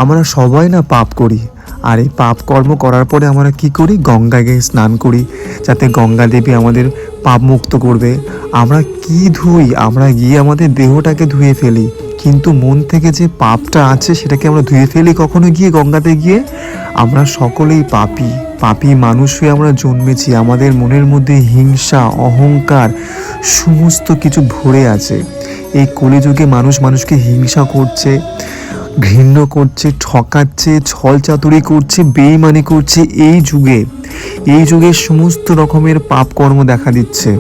আমরা সবাই না পাপ করি, আর এই পাপ কর্ম করার পরে আমরা কি করি, গঙ্গায় গিয়ে স্নান করি যাতে গঙ্গা দেবী আমাদের পাপ মুক্ত করবে। আমরা কি ধুই, আমরা গিয়ে আমাদের দেহটাকে ধুয়ে ফেলি, কিন্তু মন থেকে যে পাপটা আছে সেটাকে আমরা ধুয়ে ফেলি কখনো গিয়ে গঙ্গাতে গিয়ে? আমরা সকলেই পাপী, পাপী মানুষ হয়ে আমরা জন্মেছি। আমাদের মনের মধ্যে হিংসা, অহংকার সমস্ত কিছু ভরে আছে। এই কলিযুগে মানুষ মানুষকে হিংসা করছে, ঘৃণ্য করছে, ঠকাচ্ছে, ছল চাতুরি করছে, বেইমানি করছে। এই যুগে সমস্ত রকমের পাপ কর্ম দেখা দিচ্ছে।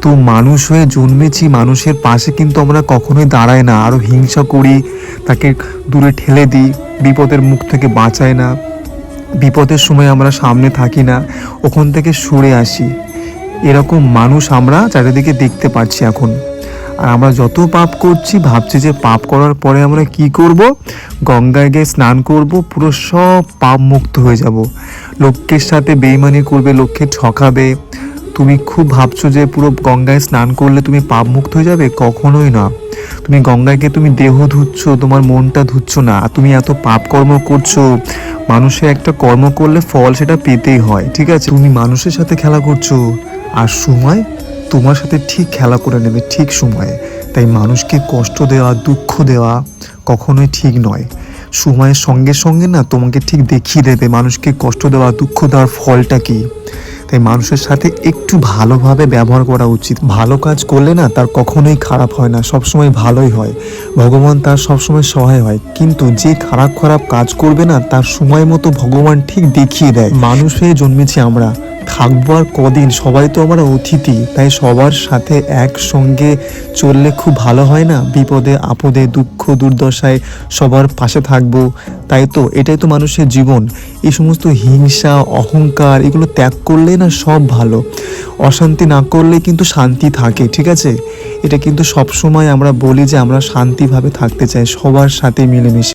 তো মানুষ হয়ে জন্মেছি, মানুষের পাশে কিন্তু আমরা কখনোই দাঁড়াই না, আরও হিংসা করি, তাকে দূরে ঠেলে দিই, বিপদের মুখ থেকে বাঁচাই না, বিপদের সময় আমরা সামনে থাকি না, ওখান থেকে সরে আসি। এরকম মানুষ আমরা চারিদিকে দেখতে পাচ্ছি এখন। আর আমরা যত পাপ করছি, ভাবছি যে পাপ করার পরে আমরা কি করব, গঙ্গায় গিয়ে স্নান করব, পুরো সব পাপ মুক্ত হয়ে যাব। লোকের সাথে বেইমানি করবে, লোককে ঠকাবে। তুমি খুব ভাবছো যে পুরো গঙ্গায় স্নান করলে তুমি পাপ মুক্ত হয়ে যাবে, কখনোই না। তুমি গঙ্গায় গিয়ে তুমি দেহ ধুচ্ছ, তোমার মনটা ধুচ্ছ না। তুমি এত পাপ কর্ম করছো। মানুষে একটা কর্ম করলে ফল সেটা পেতেই হয়, ঠিক আছে? তুমি মানুষের সাথে খেলা করছো, আর সময় তোমার সাথে ঠিক খেলা করে নেবে ঠিক সময়ে। তাই মানুষকে কষ্ট দেওয়া, দুঃখ দেওয়া কখনোই ঠিক নয়। সময়ের সঙ্গে সঙ্গে না তোমাকে ঠিক দেখিয়ে দেবে মানুষকে কষ্ট দেওয়া, দুঃখ দেওয়ার ফলটা কী। তাই মানুষের সাথে একটু ভালোভাবে ব্যবহার করা উচিত। ভালো কাজ করলে না তার কখনোই খারাপ হয় না, সবসময় ভালোই হয়। ভগবান তার সবসময় সহায় হয়। কিন্তু যে খারাপ খারাপ কাজ করবে না, তার সময় মতো ভগবান ঠিক দেখিয়ে দেয়। মানুষ হয়ে জন্মেছি আমরা, থাকবো আর কদিন, সবাই তো আমরা অতিথি। তাই সবার সাথে একসঙ্গে চললে খুব ভালো হয় না? বিপদে আপদে, দুঃখ দুর্দশায় সবার পাশে থাকবো। তাই তো, এটাই তো মানুষের জীবন। এই সমস্ত হিংসা, অহংকার এগুলো ত্যাগ করলে না সব ভালো। অশান্তি না করলে কিন্তু শান্তি থাকে, ঠিক আছে? এটা কিন্তু সবসময় আমরা বলি যে আমরা শান্তিভাবে থাকতে চাই সবার সাথে মিলেমিশে।